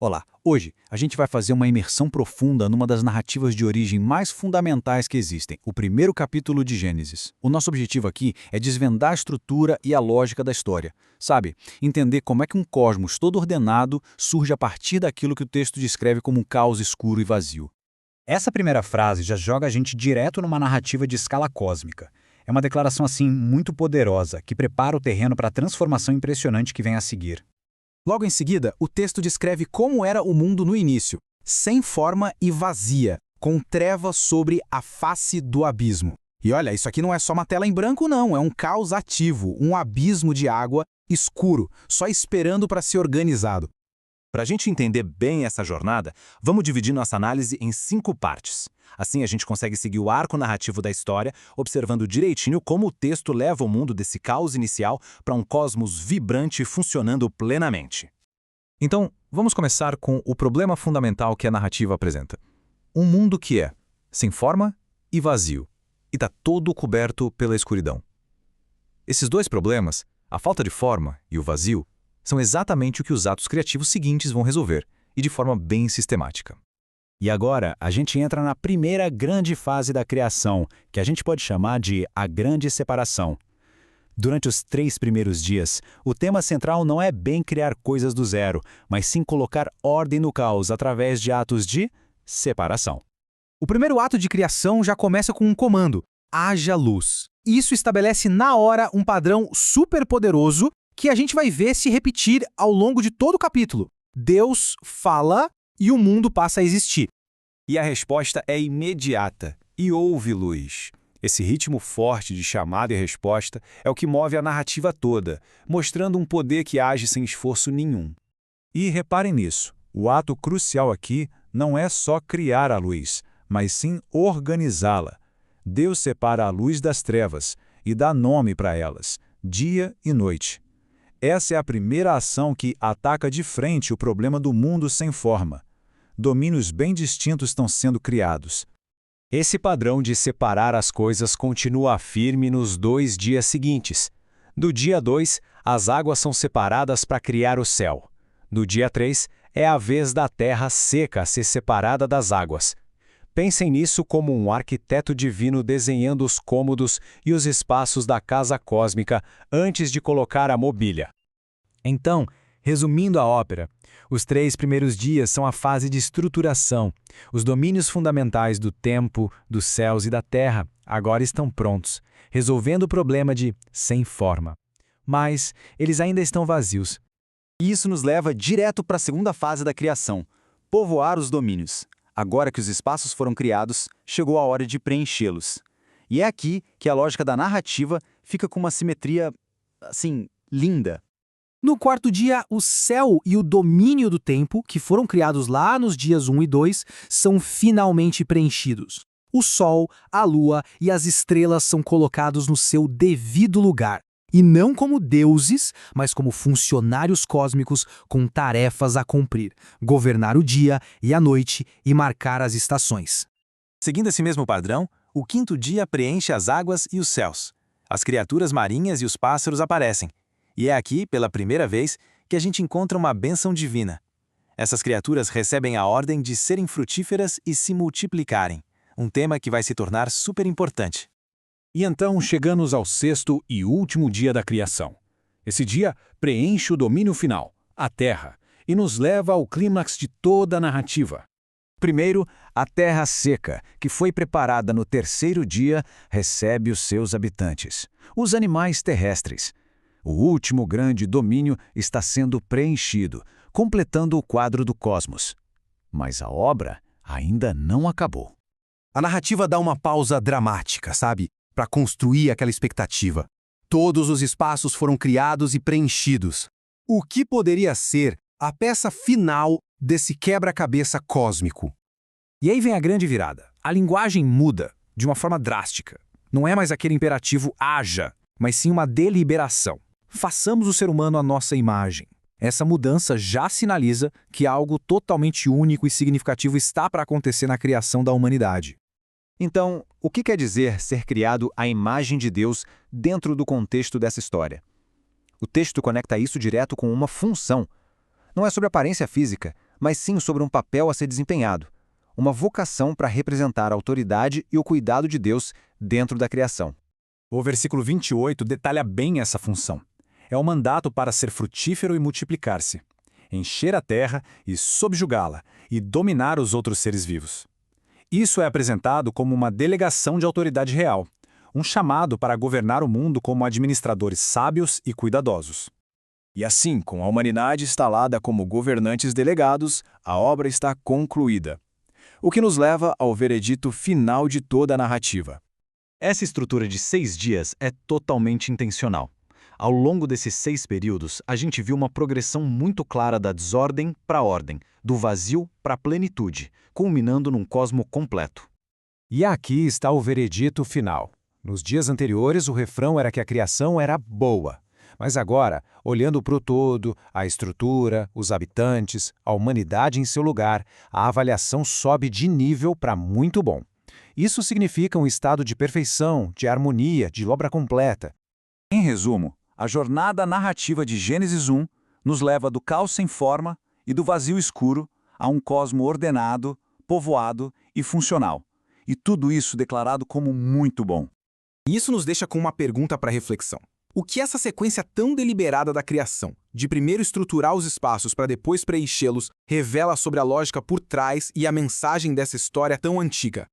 Olá, hoje a gente vai fazer uma imersão profunda numa das narrativas de origem mais fundamentais que existem, o primeiro capítulo de Gênesis. O nosso objetivo aqui é desvendar a estrutura e a lógica da história. Sabe, entender como é que um cosmos todo ordenado surge a partir daquilo que o texto descreve como um caos escuro e vazio. Essa primeira frase já joga a gente direto numa narrativa de escala cósmica. É uma declaração assim muito poderosa, que prepara o terreno para a transformação impressionante que vem a seguir. Logo em seguida, o texto descreve como era o mundo no início, sem forma e vazia, com trevas sobre a face do abismo. E olha, isso aqui não é só uma tela em branco não, é um caos ativo, um abismo de água escuro, só esperando para ser organizado. Para a gente entender bem essa jornada, vamos dividir nossa análise em 5 partes. Assim a gente consegue seguir o arco narrativo da história, observando direitinho como o texto leva o mundo desse caos inicial para um cosmos vibrante funcionando plenamente. Então, vamos começar com o problema fundamental que a narrativa apresenta. Um mundo que é sem forma e vazio, e está todo coberto pela escuridão. Esses dois problemas, a falta de forma e o vazio, são exatamente o que os atos criativos seguintes vão resolver, e de forma bem sistemática. E agora, a gente entra na primeira grande fase da criação, que a gente pode chamar de a grande separação. Durante os 3 primeiros dias, o tema central não é bem criar coisas do zero, mas sim colocar ordem no caos através de atos de separação. O primeiro ato de criação já começa com um comando: haja luz. Isso estabelece na hora um padrão superpoderoso que a gente vai ver se repetir ao longo de todo o capítulo. Deus fala e o mundo passa a existir. E a resposta é imediata, e houve luz. Esse ritmo forte de chamada e resposta é o que move a narrativa toda, mostrando um poder que age sem esforço nenhum. E reparem nisso, o ato crucial aqui não é só criar a luz, mas sim organizá-la. Deus separa a luz das trevas e dá nome para elas, dia e noite. Essa é a primeira ação que ataca de frente o problema do mundo sem forma. Domínios bem distintos estão sendo criados. Esse padrão de separar as coisas continua firme nos 2 dias seguintes. No dia 2, as águas são separadas para criar o céu. No dia 3, é a vez da terra seca a ser separada das águas. Pensem nisso como um arquiteto divino desenhando os cômodos e os espaços da casa cósmica antes de colocar a mobília. Então, resumindo a ópera, os 3 primeiros dias são a fase de estruturação. Os domínios fundamentais do tempo, dos céus e da terra agora estão prontos, resolvendo o problema de sem forma. Mas eles ainda estão vazios. E isso nos leva direto para a segunda fase da criação: povoar os domínios. Agora que os espaços foram criados, chegou a hora de preenchê-los. E é aqui que a lógica da narrativa fica com uma simetria, assim, linda. No quarto dia, o céu e o domínio do tempo, que foram criados lá nos dias 1 e 2, são finalmente preenchidos. O sol, a lua e as estrelas são colocados no seu devido lugar. E não como deuses, mas como funcionários cósmicos com tarefas a cumprir, governar o dia e a noite e marcar as estações. Seguindo esse mesmo padrão, o 5º dia preenche as águas e os céus. As criaturas marinhas e os pássaros aparecem. E é aqui, pela primeira vez, que a gente encontra uma bênção divina. Essas criaturas recebem a ordem de serem frutíferas e se multiplicarem, um tema que vai se tornar super importante. E então chegamos ao 6º e último dia da criação. Esse dia preenche o domínio final, a Terra, e nos leva ao clímax de toda a narrativa. Primeiro, a terra seca, que foi preparada no 3º dia, recebe os seus habitantes, os animais terrestres. O último grande domínio está sendo preenchido, completando o quadro do cosmos. Mas a obra ainda não acabou. A narrativa dá uma pausa dramática, sabe? Para construir aquela expectativa. Todos os espaços foram criados e preenchidos. O que poderia ser a peça final desse quebra-cabeça cósmico? E aí vem a grande virada. A linguagem muda de uma forma drástica. Não é mais aquele imperativo haja, mas sim uma deliberação. Façamos o ser humano à nossa imagem. Essa mudança já sinaliza que algo totalmente único e significativo está para acontecer na criação da humanidade. Então, o que quer dizer ser criado à imagem de Deus dentro do contexto dessa história? O texto conecta isso direto com uma função. Não é sobre aparência física, mas sim sobre um papel a ser desempenhado, uma vocação para representar a autoridade e o cuidado de Deus dentro da criação. O versículo 28 detalha bem essa função. É o mandato para ser frutífero e multiplicar-se, encher a terra e subjugá-la, e dominar os outros seres vivos. Isso é apresentado como uma delegação de autoridade real, um chamado para governar o mundo como administradores sábios e cuidadosos. E assim, com a humanidade instalada como governantes delegados, a obra está concluída. O que nos leva ao veredito final de toda a narrativa. Essa estrutura de 6 dias é totalmente intencional. Ao longo desses 6 períodos, a gente viu uma progressão muito clara da desordem para a ordem, do vazio para a plenitude, culminando num cosmo completo. E aqui está o veredito final. Nos dias anteriores, o refrão era que a criação era boa. Mas agora, olhando para o todo, a estrutura, os habitantes, a humanidade em seu lugar, a avaliação sobe de nível para muito bom. Isso significa um estado de perfeição, de harmonia, de obra completa. Em resumo, a jornada narrativa de Gênesis 1 nos leva do caos sem forma e do vazio escuro a um cosmo ordenado, povoado e funcional. E tudo isso declarado como muito bom. Isso nos deixa com uma pergunta para reflexão. O que essa sequência tão deliberada da criação, de primeiro estruturar os espaços para depois preenchê-los, revela sobre a lógica por trás e a mensagem dessa história tão antiga?